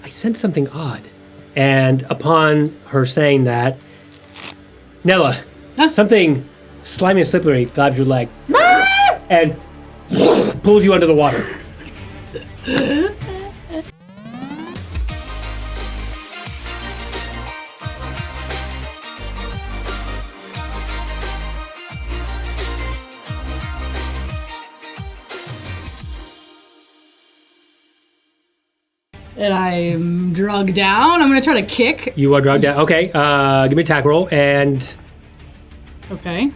I sense something odd. And upon her saying that, Nella, something slimy and slippery grabs your leg and pulls you under the water. And I'm drugged down. I'm going to try to kick. You are drugged down. Okay, give me an attack roll, and Okay.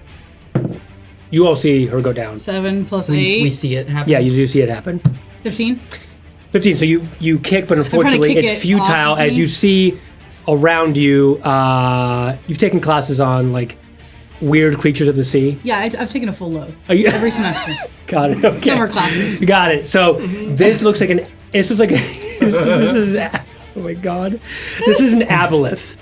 you all see her go down. 7 plus 8. We see it happen. Yeah, you do see it happen. 15. 15, so you kick, but unfortunately kick it's it futile off as me. you see around you, you've taken classes on, like, weird creatures of the sea. Yeah, I've taken a full load. Are you- Every semester. Got it, okay. Summer classes. Got it. So this looks like this is oh my god. This is an aboleth.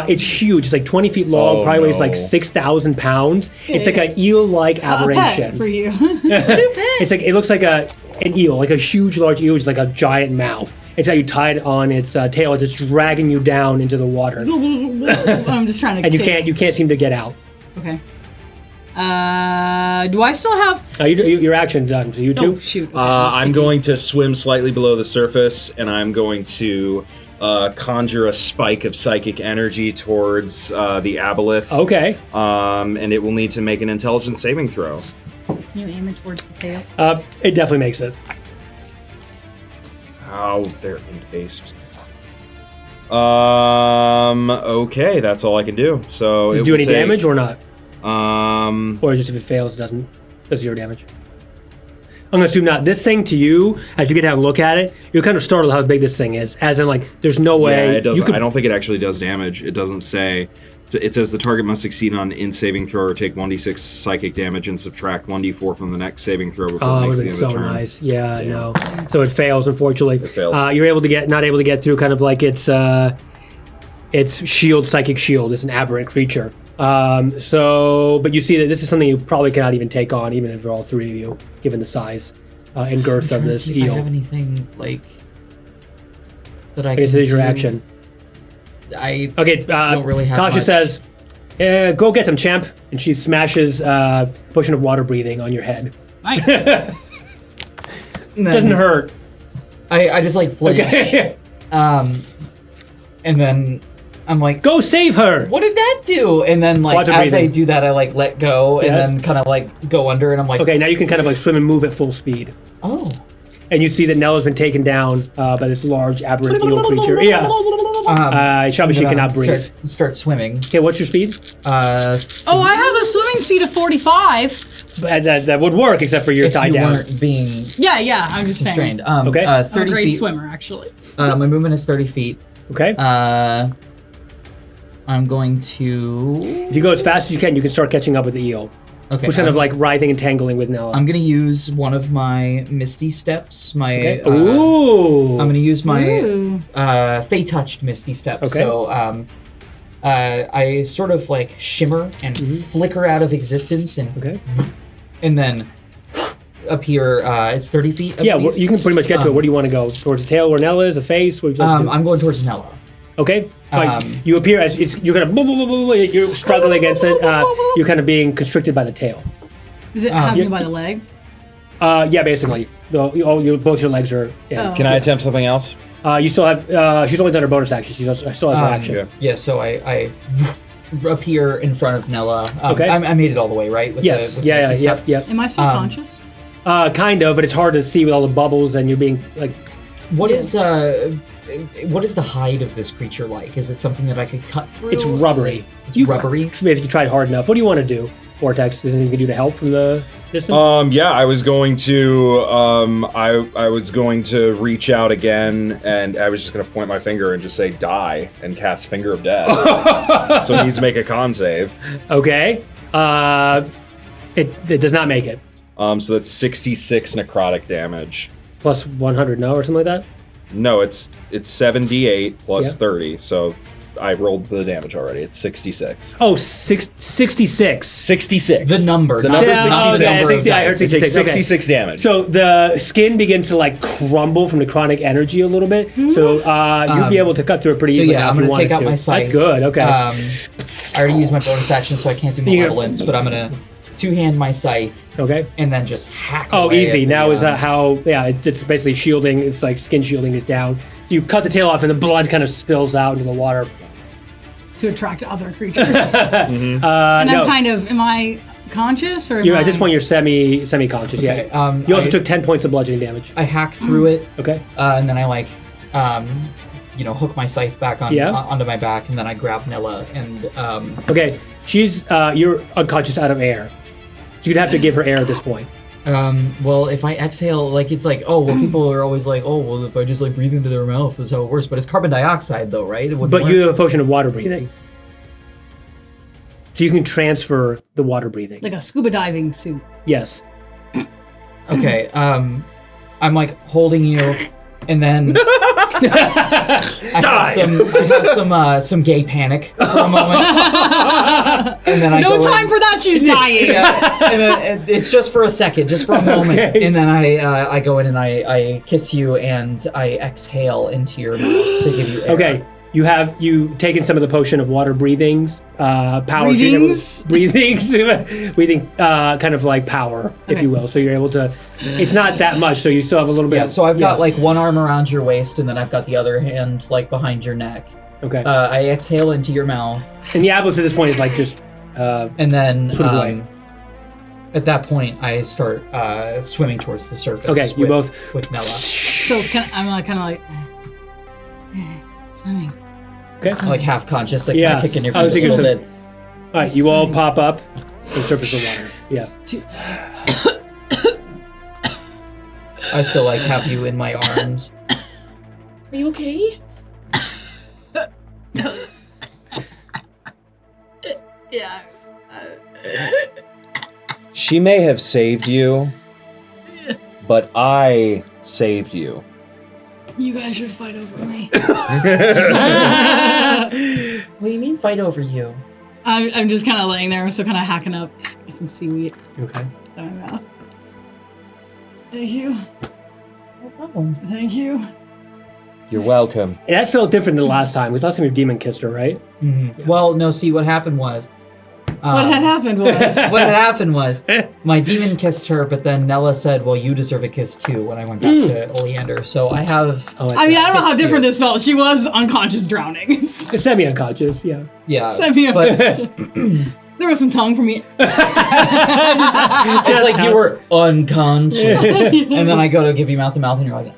It's huge. It's like 20 feet long, Oh, probably weighs no. like 6,000 pounds. It's like an eel-like A pet aberration. for you. It's like, it looks like an eel, like a huge, large eel, just like a giant mouth. It's how you tie it on its tail. It's just dragging you down into the water, I'm just trying to and kick. you can't seem to get out. Okay. Do I still have... Your action done. So you two. Oh, shoot. Okay, I'm going to swim slightly below the surface, and I'm going to conjure a spike of psychic energy towards the aboleth. Okay. And it will need to make an intelligence saving throw. Can you aim it towards the tail? It definitely makes it. Oh, they're int-based. Okay, that's all I can do. So Does it it do will any take, damage or not? Or Or just if it fails, does 0 damage. I'm gonna assume not. This thing to you, as you get to have a look at it, you're kind of startled how big this thing is. As in, like, there's no way. Yeah, it does. You could, I don't think it actually does damage. It doesn't say. It says the target must succeed on in saving throw or take 1d6 psychic damage and subtract 1d4 from the next saving throw before Oh, it it makes would the have end been of so the turn. nice. Yeah, I know. So it fails, unfortunately. It fails. You're not able to get through kind of like its shield, psychic shield. It's an aberrant creature. But you see that this is something you probably cannot even take on, even if they're all three of you, given the size and girth of this See if I eel. have anything like that I Okay, can so there's your do. action. I Okay, don't really have Tasha much. says, go get them, champ. And she smashes a potion of water breathing on your head. Nice. And then Doesn't hurt. I just like flinch. Okay. And then I'm like, Go save her! what did that do? And then like Water as I breathing. do that, I like let go and Yes. then kind of like go under, and I'm like, Okay, now you can kind of like swim and move at full speed. oh. And you see that Nella's been taken down by this large aberrant eel creature. Yeah. She cannot breathe. Start swimming. Okay, what's your speed? Oh, I have a swimming speed of 45. That would work, except for you're If tied you down. weren't being Yeah, I'm just saying. constrained. Okay. I'm a 30 great feet. swimmer, actually. My movement is 30 feet. Okay. I'm going to. If you go as fast as you can start catching up with the eel. Okay. Which kind of like writhing and tangling with Nella. I'm gonna use one of my Misty Steps. My. Okay. Ooh. I'm gonna use my Ooh. Fey touched Misty Step. Okay. So I sort of like shimmer and flicker out of existence Okay. and then appear. It's 30 feet. I Yeah, believe. you can pretty much get to it. Where do you want to go? Towards the tail where Nella is, a face? What would you like to do? I'm going towards Nella. Okay. Fine. You appear as you're kind of you're struggling against it. You're kind of being constricted by the tail. Is it having me by the leg? Yeah, basically. Both your legs are. Yeah. Oh. Can I attempt something else? You still have. She's only done her bonus action. She still has her action. Yeah. Yeah. So I appear in front of Nella. Okay. I made it all the way, right? With Yes. The, with Yeah. Misty Yeah. Step? Yep. Am I still conscious? Kind of, but it's hard to see with all the bubbles and you're being like. What is the hide of this creature like? Is it something that I could cut through? It's rubbery. It's rubbery. Maybe if you tried hard enough. What do you want to do, Vortex? Is there anything you can do to help from the distance? Yeah, I was going to I was going to reach out again, and I was just going to point my finger and just say die and cast Finger of Death. So he needs to make a con save. Okay. It does not make it. So that's 66 necrotic damage. Plus 100, no, or something like that. No, it's 7d8 plus Yeah. 30, so I rolled the damage already. It's 66. Oh, 66. 66. The number. The not number the 66. okay, number of 60, I heard dice. It takes 66, okay. 66 damage. So the skin begins to like crumble from necrotic energy a little bit. So you'll be able to cut through it pretty So easily. yeah, now I'm if you gonna take wanted out to. my scythe. That's good. Okay. I already used my bonus action, so I can't do You're- malevolence, but I'm gonna two-hand my scythe okay. and then just hack. Oh, away easy. at Now the, with how it's basically shielding. It's like skin shielding is down. You cut the tail off, and the blood kind of spills out into the water. To attract other creatures. And And I'm kind of, am I conscious or am You're, I... at this point, you're semi-conscious. Okay, Yeah. You also I- took 10 points of bludgeoning damage. I hack through it, Okay. and then I like, hook my scythe back onto my back, and then I grab Nella and Okay. She's you're unconscious out of air. So you'd have to give her air at this point. well, if I exhale, like it's like, oh, well, people are always like, oh, well, if I just like breathe into their mouth, that's how it works. But it's carbon dioxide, though, right? It wouldn't But work. you have a potion of water breathing. So you can transfer the water breathing. Like a scuba diving suit. Yes. Okay, I'm like holding you, and then I have some gay panic for a moment, and then I No go time in, for that, she's dying. and then it's just for a second, just for a moment, Okay. and then I go in and I kiss you and I exhale into your mouth to give you air. Okay. You've taken some of the potion of water breathings, power. Breathings? Breathing, kind of like power, if you will. So you're able to, it's not that much, so you still have a little bit. Yeah, so I've got like one arm around your waist, and then I've got the other hand like behind your neck. Okay. I exhale into your mouth. And the Atlas at this point is like just, And then Swims away. at that point, I start swimming towards the surface. Okay, you both- with Nella. So I'm like kind of like swimming. okay. Like half conscious, like Yeah. kind of kicking your I was feet a thinking little bit. All right, you all pop up and surface the water. Yeah. I still like have you in my arms. Are you okay? Yeah. She may have saved you, but I saved you. You guys should fight over me. What do you mean fight over you? I'm just kind of laying there, so kind of hacking up some seaweed Okay. in my mouth. Thank you. No problem. Thank you. You're welcome. And that felt different than the last time. Because last time your demon kissed her, right? Mhm. Well, no, see, what happened was... What had happened was... what had happened was my demon kissed her, but then Nella said, well, you deserve a kiss too, when I went back to Oleander. So I have... Oh, I mean, I don't know how Kissed different you. this felt. She was unconscious drowning. Semi-unconscious, yeah. Yeah. Semi-unconscious. There was some tongue for me. It's like you were unconscious. And then I go to give you mouth to mouth and you're like...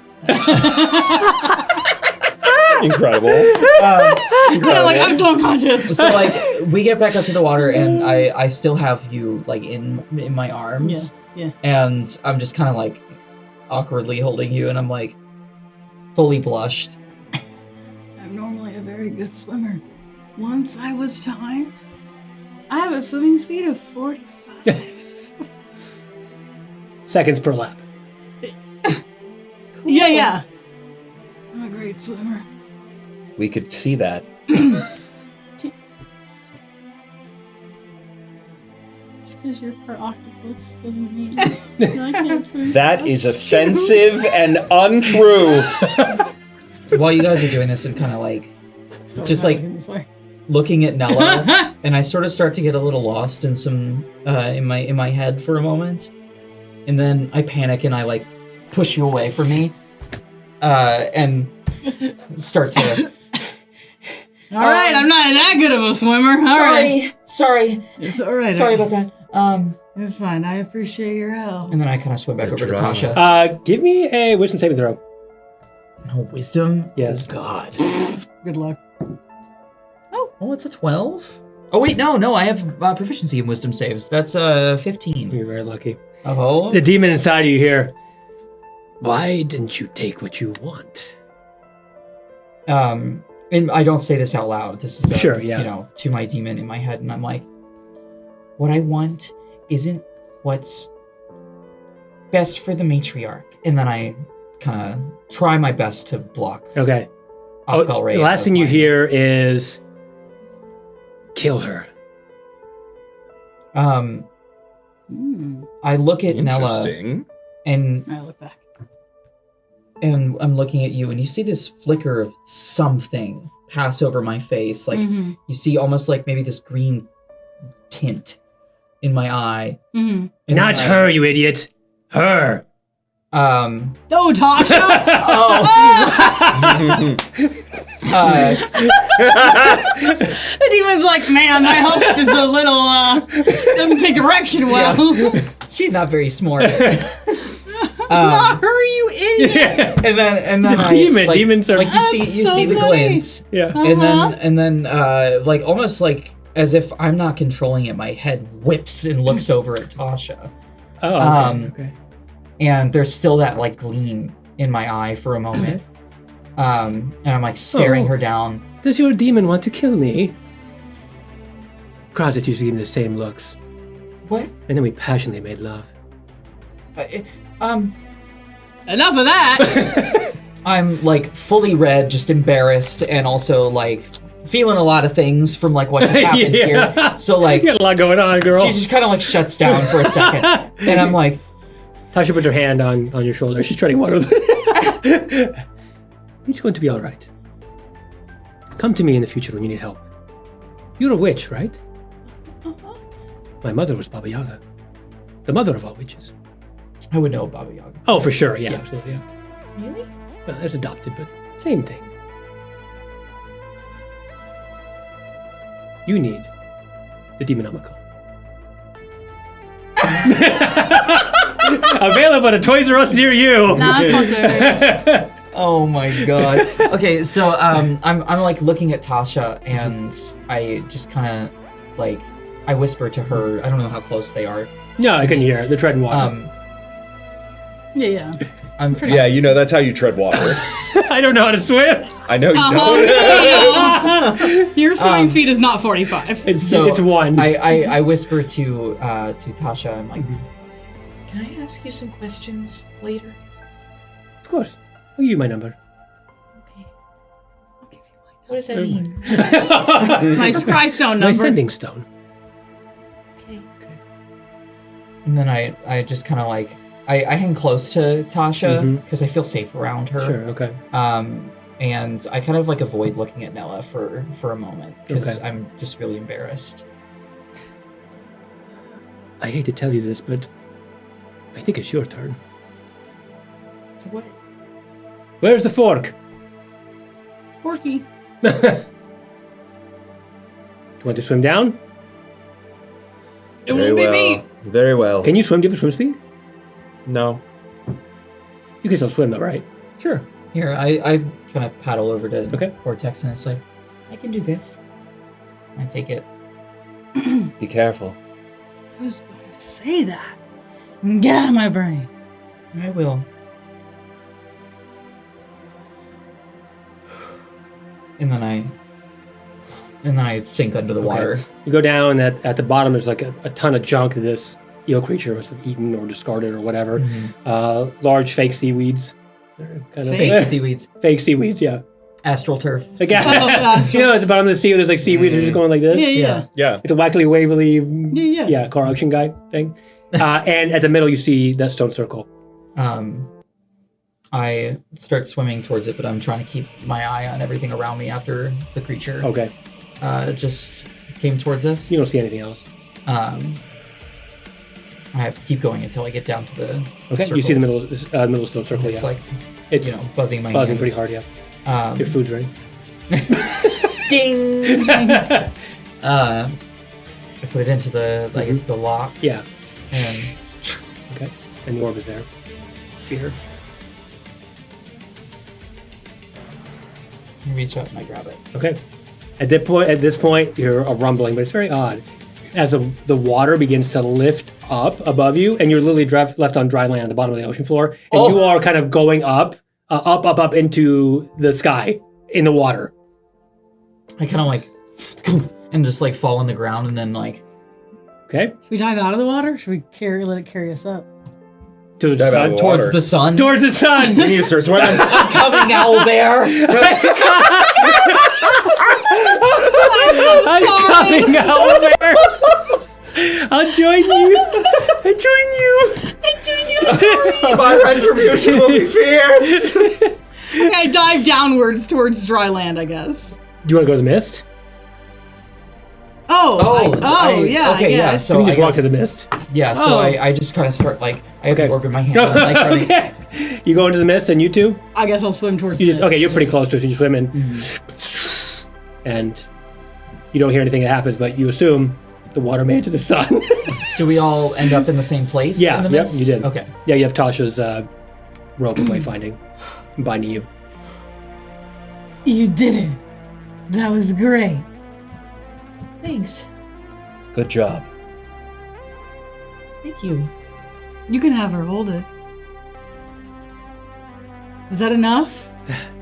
Incredible. And I'm like, I'm so unconscious. So like we get back up to the water and I still have you like in my arms. Yeah. And I'm just kind of like awkwardly holding you and I'm like fully blushed. I'm normally a very good swimmer. Once I was timed, I have a swimming speed of 45. Seconds per lap. Yeah. I'm a great swimmer. We could see that. Just because you're part octopus doesn't mean I can't swim. That is fast. offensive and untrue. While you guys are doing this, I'm kind of like just like This way. looking at Nella, and I sort of start to get a little lost in some in my head for a moment, and then I panic and I like push you away from me, and start to. All right, I'm not that good of a swimmer. All right. Sorry, It's all right. sorry about that. It's fine. I appreciate your help. And then I kind of swim back over to drama. Tasha. Give me a wisdom saving throw. Oh, wisdom. Yes. Oh, God. Good luck. Oh, it's a 12. Oh wait, no. I have proficiency in wisdom saves. That's 15. You're very lucky. Oh. The demon inside you here. Why didn't you take what you want? And I don't say this out loud. This is Sure, yeah. to my demon in my head, and I'm like, what I want isn't what's best for the matriarch. And then I kind of try my best to block Okay. Akal Ray The last out thing of you my- hear is kill her. I look at Nella, Interesting. and I look back. and I'm looking at you, and you see this flicker of something pass over my face. Like you see almost like maybe this green tint in my eye. Mm-hmm. And Not then her, you idiot. Her. Oh, Tasha! The demon's like, man, my host is a little, doesn't take direction well. she's not very smart. Not her, you idiot! And then It's a I, demon. like, Demons are. like you see That's you so see the funny. glint, Yeah. and then like almost like as if I'm not controlling it, my head whips and looks over at Tasha. Oh, okay. Okay. And there's still that like gleam in my eye for a moment. And I'm like staring Oh. her down. Does your demon want to kill me? Crowds that used to give me the same looks. What? And then we passionately made love. Enough of that! I'm like fully red, just embarrassed, and also like feeling a lot of things from like what just happened Yeah. here. So like You got a lot going on, girl. she just kind of like shuts down for a second, and I'm like, Tasha puts her hand on your shoulder. She's treading water. It's going to be all right. Come to me in the future when you need help. You're a witch, right? My mother was Baba Yaga, the mother of all witches. I would know Baba Yaga. Oh, for sure. Yeah. Yeah. Absolutely, yeah. Really? Well, that's adopted, but same thing. You need the Demonomical. Available at a Toys R Us near you. Nah, that's sponsored. Oh my god. Okay, so I'm like looking at Tasha, and I just kind of like I whisper to her. I don't know how close they are. No, I can hear. They're treading water. Yeah. I'm Yeah, you know that's how you tread water. I don't know how to swim. I know you don't. Your swimming speed is not 45. It's So, it's one. I whisper to Tasha. I'm like, can I ask you some questions later? Of course. I'll give you my number. Okay. I'll give you mine. What does that mean? My Scry Stone My number. sending stone. Okay. And then I just kind of like I hang close to Tasha because I feel safe around her. Sure. Okay. And I kind of like avoid looking at Nella for a moment because Okay. I'm just really embarrassed. I hate to tell you this, but I think it's your turn. So what? Where's the fork? Porky. Do you want to swim down? It won't be me. Very well. Can you swim? Do you have a swim speed? No. You can still swim though, right? Sure. Here, I kind of paddle over to Okay. Vortex, and it's like, I can do this. And I take it. Be careful. I was going to say that. Get out of my brain. I will. And then I sink under the water. You go down, and at the bottom there's like a ton of junk that this eel creature must have eaten or discarded or whatever. Large fake seaweeds. They're kind of Fake seaweeds. Fake seaweeds, yeah. Astral turf. Like, Oh, that's you know, at the bottom of the sea, there's like seaweed that's just going like this. Yeah. Yeah. It's a wackly, wavily, Yeah. car auction guy thing. And at the middle, you see that stone circle. I start swimming towards it, but I'm trying to keep my eye on everything around me after the creature Okay. just came towards us. You don't see anything else. I have to keep going until I get down to the Okay. circle. You see the middle stone circle. It's Yeah. like, It's buzzing my buzzing hands. pretty hard. Yeah. Your food's ready. Ding! I put it into the, I guess, the lock, Yeah. and Okay. And the orb is there. Sphere. I reach out and I grab it. Okay. At this point, you're a rumbling, but it's very odd. As the water begins to lift up above you, and you're literally left on dry land at the bottom of the ocean floor, and you are kind of going up into the sky in the water. I kind of like, and just like fall on the ground, and then like, Okay. Should we dive out of the water? Or should we let it carry us up? To the Dive out sun. of the towards water. the sun. Towards the sun. We need to start swimming. I'm coming, owlbear! I'm coming, My retribution will be fierce. Okay, I dive downwards towards dry land, I guess. Do you want to go to the mist? Yeah. So you just walk to the mist. Yeah, so I just kind of start like I have the orb in my hand. I'm, like, running. Okay. You go into the mist, and you two? I guess I'll swim towards the mist. Okay, you're pretty close to it. So you swim in, and you don't hear anything that happens, but you assume the water made it to the sun. Do we all end up in the same place? Yeah, in the yep, mist? you did. Okay. Yeah, you have Tasha's rope of wayfinding binding you. You did it. That was great. Thanks. Good job. Thank you. You can have her hold it. Is that enough?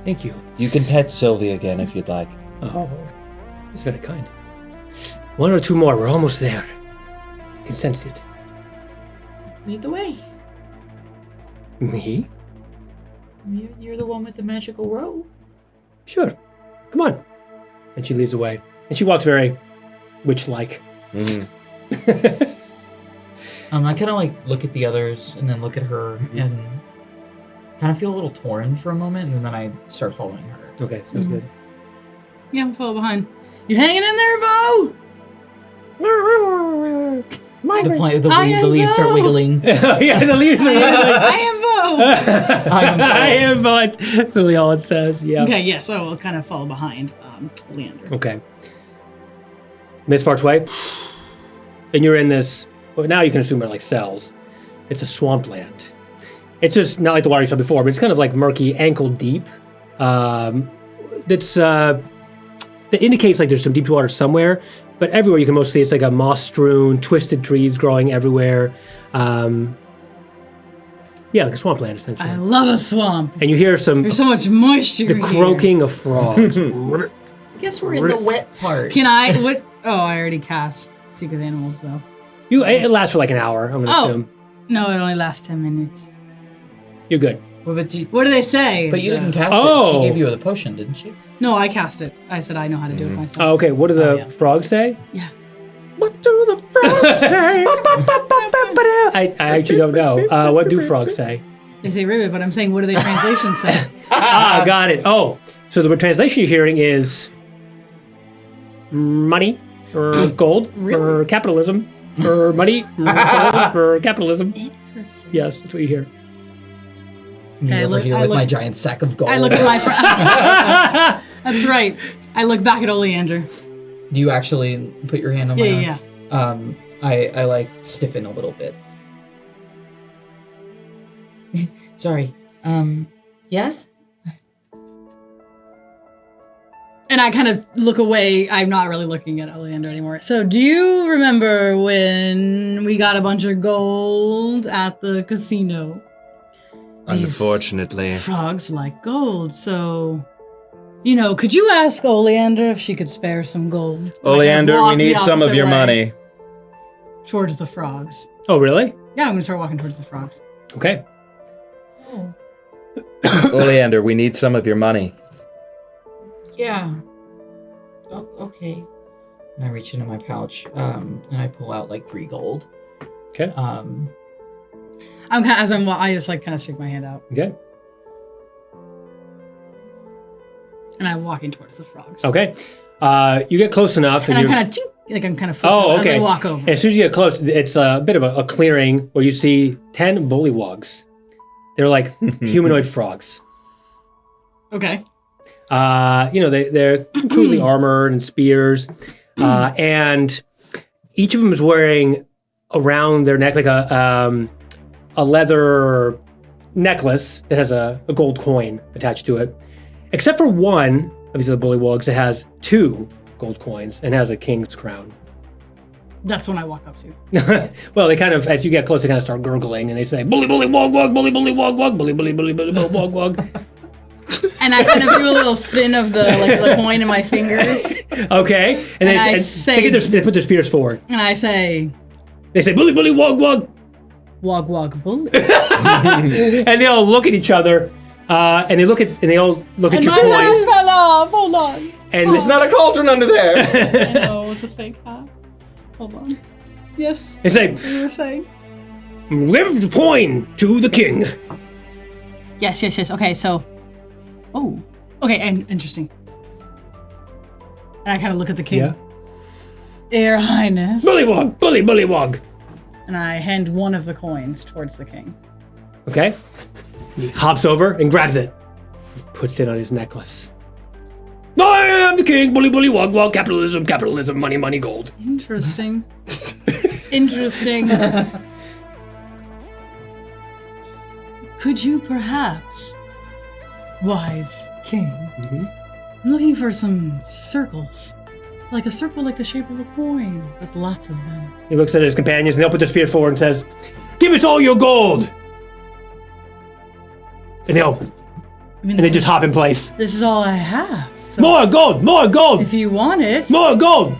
Thank you. You can pet Sylvie again if you'd like. Oh, that's very kind. One or two more. We're almost there. I can sense it. Lead the way. Me? You're the one with the magical robe. Sure. Come on. And she leads the way. And she walks very witch-like. Mm-hmm. I kind of like look at the others and then look at her and kind of feel a little torn for a moment, and then I start following her. Okay, sounds good. Yeah, I'm follow behind. You hanging in there, Bo? The leaves start wiggling. Yeah, the leaves are wiggling. I am Bo. I am Bo. It's really all it says. Yeah. Okay, yes, I will kind of follow behind Oleander. Okay. Mist parts way, and you're in this. Well, now you can assume they're like cells. It's a swampland. It's just not like the water you saw before, but it's kind of like murky, ankle deep. That indicates like there's some deep water somewhere, but everywhere you can mostly see it's like a moss-strewn, twisted trees growing everywhere. Yeah, like a swampland essentially. I love a swamp. And you hear There's so much moisture. the croaking of frogs. I guess we're in the wet part. Can I? What? Oh, I already cast Secret Animals though. It lasts for like an hour. I'm gonna assume. No, it only lasts 10 minutes. You're good. Well, What do they say? But you didn't cast Oh. it. She gave you the potion, didn't she? No, I cast it. I said I know how to do it myself. Oh, okay. What do the yeah. frogs say? Yeah. What do the frogs say? I actually don't know. What do frogs say? They say ribbit, but I'm saying what do they translations say? Got it. Oh, so the translation you're hearing is money or gold or capitalism or money or gold or capitalism. Interesting. Yes, that's what you hear. Me over here with my giant sack of gold. I look at my friend. That's right. I look back at Oleander. Do you actually put your hand on my arm? Yeah. I like stiffen a little bit. Sorry. Yes? And I kind of look away. I'm not really looking at Oleander anymore. So do you remember when we got a bunch of gold at the casino? These Unfortunately. frogs like gold, so... could you ask Oleander if she could spare some gold? Oleander, we need some of your money. Towards the frogs. Oh, really? Yeah, I'm gonna start walking towards the frogs. Okay. Oh. Oleander, we need some of your money. Yeah. Oh, okay. And I reach into my pouch, and I pull out like 3 gold. Okay. I just like kind of stick my hand out, Okay. and I'm walking towards the frogs. Okay. You get close enough, And and I'm you're... kind of Oh, okay. as I walk over. And as soon as you get close, it's a bit of a clearing where you see 10 bullywugs. They're like humanoid frogs. Okay. They're crudely armored and spears, and each of them is wearing around their neck like a leather necklace that has a gold coin attached to it. Except for one of these other bullywugs that has 2 gold coins and has a king's crown. That's when I walk up to. Well, they kind of, as you get close, they kind of start gurgling and they say, bully, bully, wog, wog, bully, bully, wog, wog, bully, bully, bully, bully, wog, wog. And I kind of do a little spin of the coin in my fingers. Okay. And they put their spears forward. And I say, They say, bully, bully, wog, wog. wog, wog, bully. And they all look at each other, and they all look at your My hat coins. fell off. Hold on. And There's not a cauldron under there. I know, it's a fake hat. Hold on. Yes. they say, You were saying? Give the coin to the king. Yes. Okay, so... Oh. Okay, and interesting. And I kind of look at the king. Yeah. Your Highness. Bullywog, bullywog. And I hand one of the coins towards the king. Okay. He hops over and grabs it. Puts it on his necklace. I am the king, bullywog, capitalism, money, gold. Interesting. Interesting. Could you perhaps, wise king, I'm looking for some circles. Like a circle like the shape of a coin, with lots of them. He looks at his companions and they'll put their spear forward and says, give us all your gold! And they just hop in place. This is all I have. So More gold! if you want it, More gold!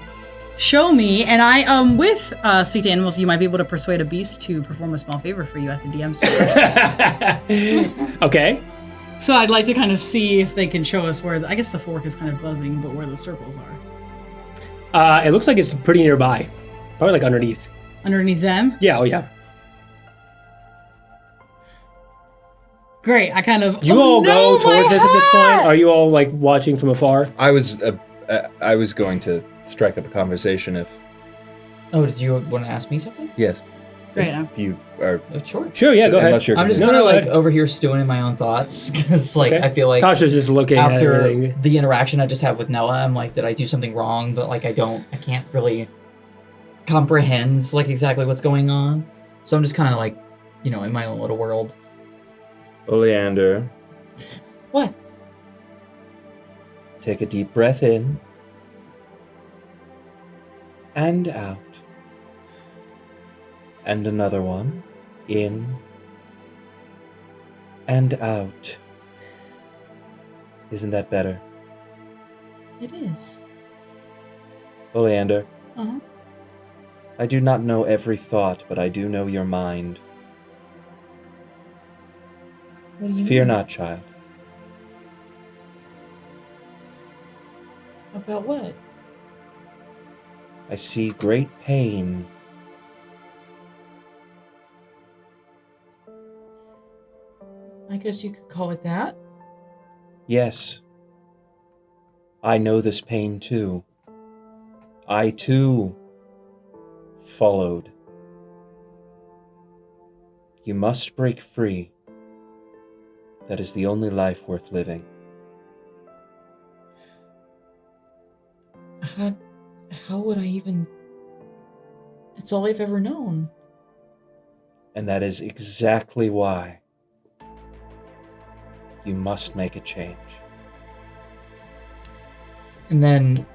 show me. And I, with Speak to Animals, you might be able to persuade a beast to perform a small favor for you at the DM's discretion. Okay. So I'd like to kind of see if they can show us where, I guess the fork is kind of buzzing, but where the circles are. It looks like it's pretty nearby. Probably like underneath. Underneath them? Yeah, oh yeah. Great, I kind of... You all go towards this at this point? Are you all like watching from afar? I was going to strike up a conversation if Oh, did you want to ask me something? yes. Great. If you are Sure. Sure, yeah, go ahead. unless you're I'm just No, kind of no, like I- over here stewing in my own thoughts because like Okay. I feel like Tasha's just looking at after everything. the interaction I just had with Nella, I'm like, did I do something wrong? But like I can't really comprehend like exactly what's going on. So I'm just kind of like, in my own little world. Oleander, What? take a deep breath in and out. And another one. In and out. Isn't that better? It is. Oleander, Uh-huh. I do not know every thought, but I do know your mind. What do you Fear mean? not, child. About what? I see great pain. I guess you could call it that. Yes. I know this pain too. I too followed. You must break free. That is the only life worth living. How would I even... It's all I've ever known. And that is exactly why you must make a change. And then,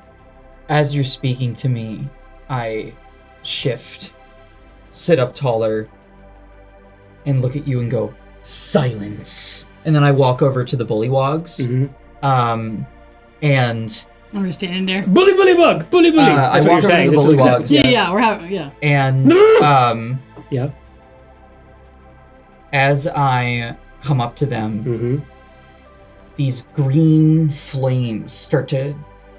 as you're speaking to me, I shift, sit up taller, and look at you and go, silence! And then I walk over to the bullywogs, and... I'm just standing there. Bully, bug! I That's what walk you're over saying. to the This is bullywogs. exactly- Yeah, we're having, yeah. And, Yeah. as I come up to them, Mm-hmm. these green flames start to,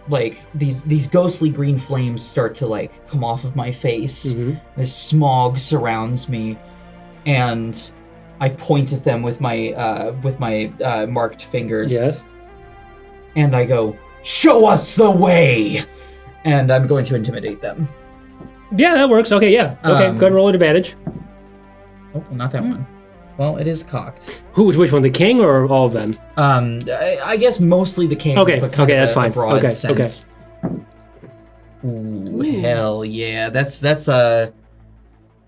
like, these ghostly green flames start to, like, come off of my face. Mm-hmm. This smog surrounds me, and I point at them with my marked fingers. Yes. And I go, show us the way! And I'm going to intimidate them. Yeah, that works. Okay, yeah. Okay, go ahead and roll an advantage. Oh, not that one. Well, it is cocked. Which one, the king or all of them? I guess mostly the king. Okay, but kind okay, of that's a fine. broad Okay, sense. Ooh, hell yeah. That's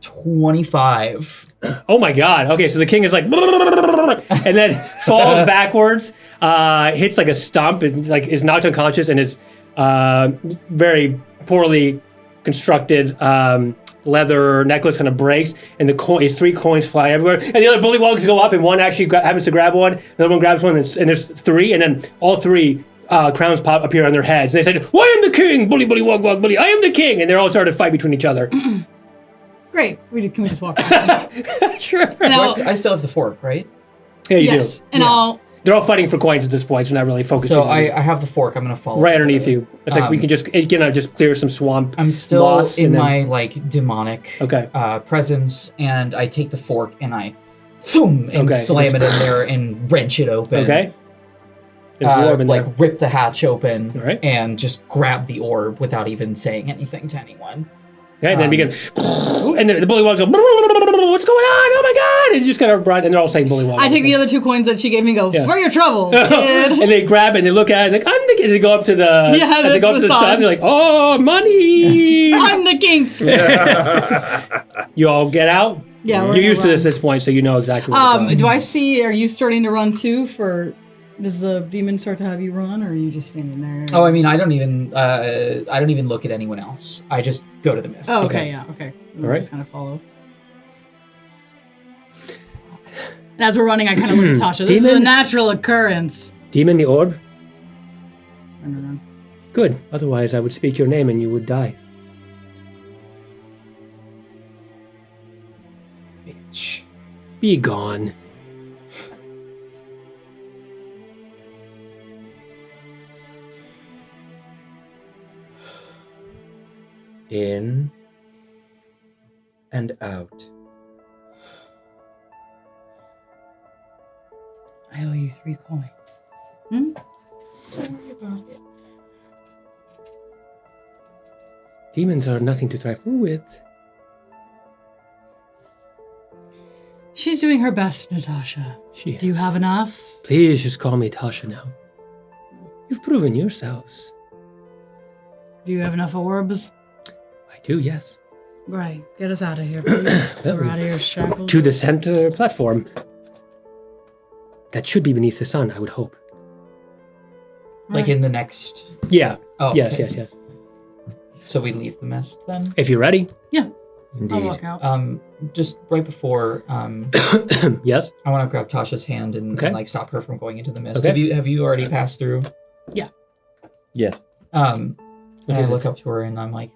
25. Oh my god. Okay, so the king is like, and then falls backwards, hits like a stump, and like is knocked unconscious, and is very poorly constructed leather necklace kind of breaks, and his 3 coins fly everywhere, and the other bullywogs go up, and one actually happens to grab one, another one grabs one, and there's 3, and then all 3 crowns pop appear on their heads. And they said, "I am the king, bully, wog, bully. I am the king," and they're all started to fight between each other. Great. Can we just walk past them? Sure. And I still have the fork, right? Yeah, you yes. do. And Yeah. I'll They're all fighting for coins at this point, so not really focusing. So on I have the fork. I'm gonna follow right underneath you. It's like we can just clear some swamp. I'm still moss, in and then- my like demonic Okay. presence, and I take the fork and I thum, and Okay. slam it in there and wrench it open. Okay. There's the orb in like there. rip the hatch open All right. and just grab the orb without even saying anything to anyone. Okay, and then begin, and the bullywogs go, what's going on? Oh my god! And you just kind of run, and they're all saying bullywog. I take the other 2 coins that she gave me and go, Yeah. for your trouble, kid. And they grab it, and they look at it, and like, I'm the kid. And they go up to the, Yeah, as they go up the to the sun. sun, they're like, oh, money! I'm the kinks. You all get out? Yeah, we're You're gonna used to run. this at this point, so you know exactly where to go. Do I see, are you starting to run too does the demon start to have you run, or are you just standing there? Oh, I mean, I don't even look at anyone else. I just go to the mist. Oh, okay, yeah, okay. All right. Just kind of follow. And as we're running, I kind of look at Tasha. This is a Demon? natural occurrence. Demon the orb? Run. Good. Otherwise, I would speak your name and you would die. Bitch. Be gone. In and out. I owe you 3 coins. Don't worry about it. Demons are nothing to trifle with. She's doing her best, Natasha. She Do you have enough? Please just call me Tasha now. You've proven yourselves. Do you have enough orbs? I do, yes. Right. Get us out of here, please. So we're out of here shackled. To the center platform. That should be beneath the sun, I would hope. Like in the next. Yeah. Oh, Yes, okay. yes. So we leave the mist then. If you're ready. Yeah. Indeed. I'll walk out. Just right before, Yes. I want to grab Tasha's hand and, Okay. and like stop her from going into the mist. Okay. Have you already passed through? Yes. And What I is look it? up to her and I'm like,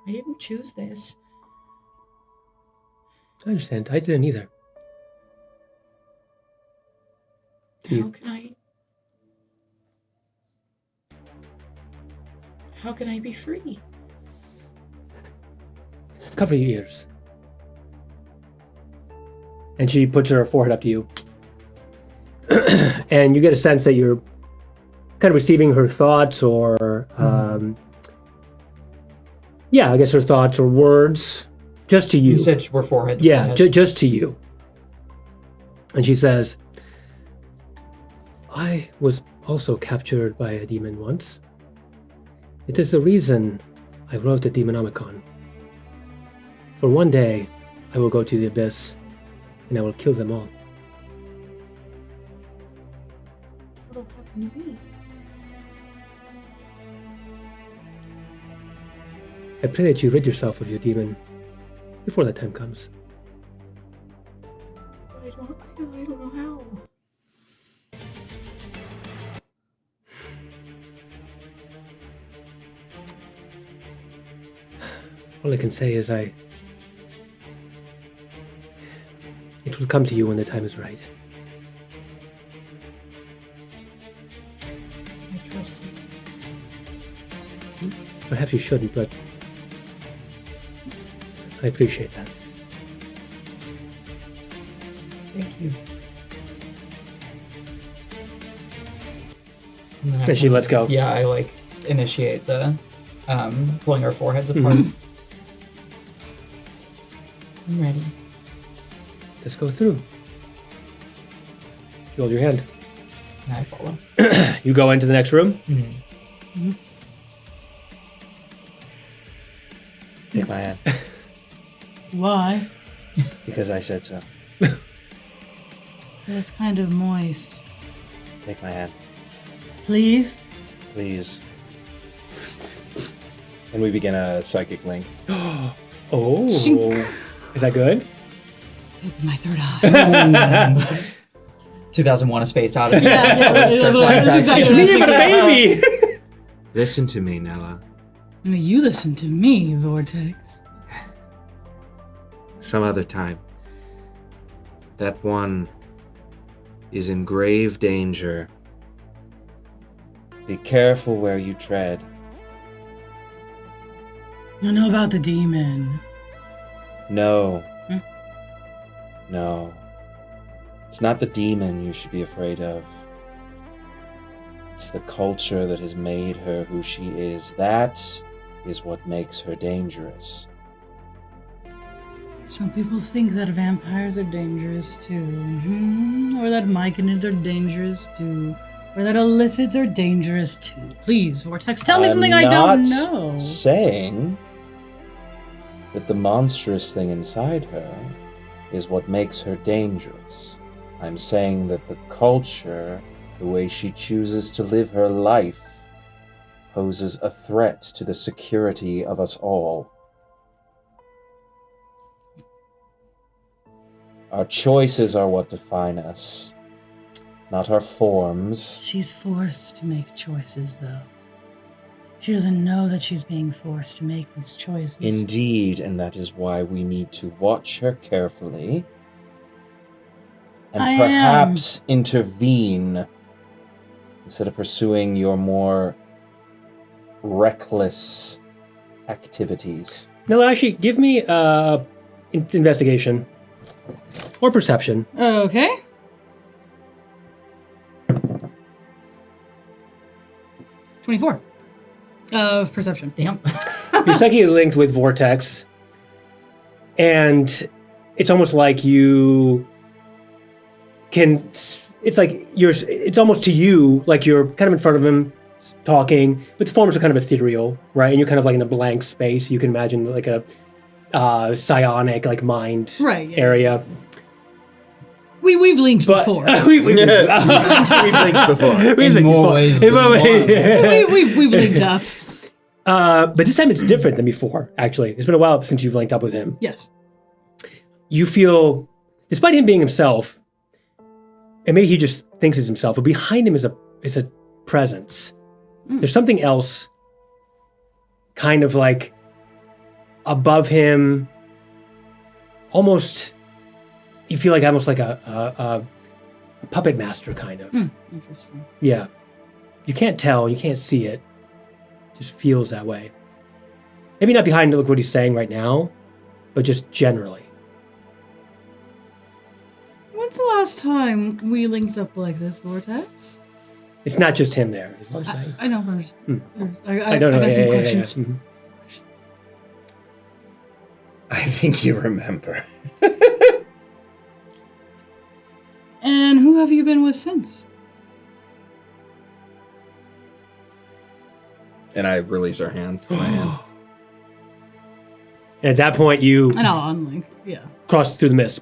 I didn't choose this. I understand. I didn't either. How can I be free? Cover your ears. And she puts her forehead up to you. And you get a sense that you're kind of receiving her thoughts or, yeah, I guess her thoughts or words just to you. You said we're forehead to Yeah, forehead. just to you. And she says, I was also captured by a demon once. It is the reason I wrote the Demonomicon. For one day, I will go to the Abyss, and I will kill them all. What'll happen to me? I pray that you rid yourself of your demon before that time comes. I don't know how. All I can say is it will come to you when the time is right. I trust you. Perhaps you shouldn't, but I appreciate that. Thank you. And she lets go. Yeah, I like initiate the pulling our foreheads apart. I'm ready. Just go through. You hold your hand. And I follow. You go into the next room. Take my hand. Why? Because I said so. It's kind of moist. Take my hand. Please? Please. And we begin a psychic link. Oh. Shink. Is that good? Open my third eye. 2001: A Space Odyssey. Yeah, Start that's flying back. exactly It's what I was me, but a thinking. baby! Listen to me, Nella. No, you listen to me, Vortex. Some other time. That one is in grave danger. Be careful where you tread. I know about the demon. No. No. It's not the demon you should be afraid of. It's the culture that has made her who she is. That is what makes her dangerous. Some people think that vampires are dangerous too. Or that myconids are dangerous too. Or that illithids are dangerous too. Please, Vortex, tell me something I don't know. I'm not saying that the monstrous thing inside her is what makes her dangerous. I'm saying that the culture, the way she chooses to live her life, poses a threat to the security of us all. Our choices are what define us, not our forms. She's forced to make choices, though. She doesn't know that she's being forced to make these choices. Indeed, and that is why we need to watch her carefully and perhaps intervene instead of pursuing your more reckless activities. Nella, actually, give me investigation or perception. Okay. $24 of perception. Damn. You're psychically linked with Vortex, and it's almost like you can. It's like it's almost to you like you're kind of in front of him talking, but the forms are kind of ethereal, right? And you're kind of like in a blank space. You can imagine like a psionic like mind area. We've linked before. We've linked before. We've linked up. But this time it's different than before, actually. It's been a while since you've linked up with him. Yes. You feel, despite him being himself, and maybe he just thinks he's himself, but behind him is a presence. There's something else kind of like above him, almost, you feel like almost like a puppet master kind of. Interesting. Yeah. You can't tell, you can't see it. Just feels that way. Maybe not behind look what he's saying right now, but just generally. When's the last time we linked up like this, Vortex? It's not just him there. Is what I'm saying. I don't understand. I don't know. I got some questions. Mhm. I think you remember. And who have you been with since? And I release her hand. My hand. And at that point, you And I'll unlink. Yeah. cross through the mist.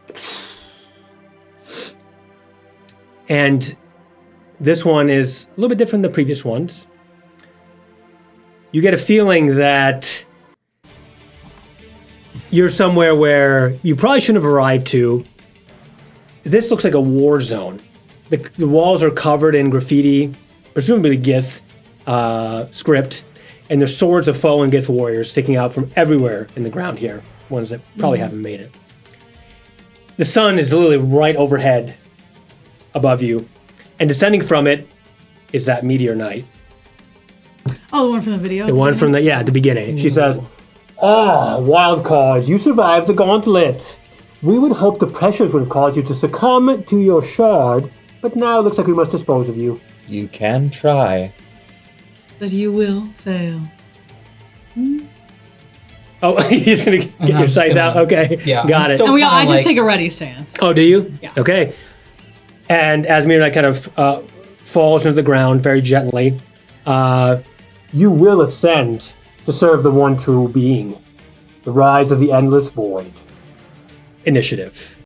And this one is a little bit different than the previous ones. You get a feeling that you're somewhere where you probably shouldn't have arrived to. This looks like a war zone. The walls are covered in graffiti, presumably Gith script, and there's swords of fallen Gith warriors sticking out from everywhere in the ground here, ones that probably haven't made it. The sun is literally right overhead above you, and descending from it is that meteor knight. Oh, the one from the video? The one from at the beginning. She says, wild cards, you survived the gauntlet. We would hope the pressures would have caused you to succumb to your shard, but now it looks like we must dispose of you. You can try. But you will fail. Oh, you're just going to get your scythe out? Okay, yeah, got it. still- And I kinda just like- take a ready stance. Oh, do you? Yeah. Okay. And as Meteor Knight kind of falls into the ground very gently, you will ascend to serve the one true being. The rise of the endless void. Initiative.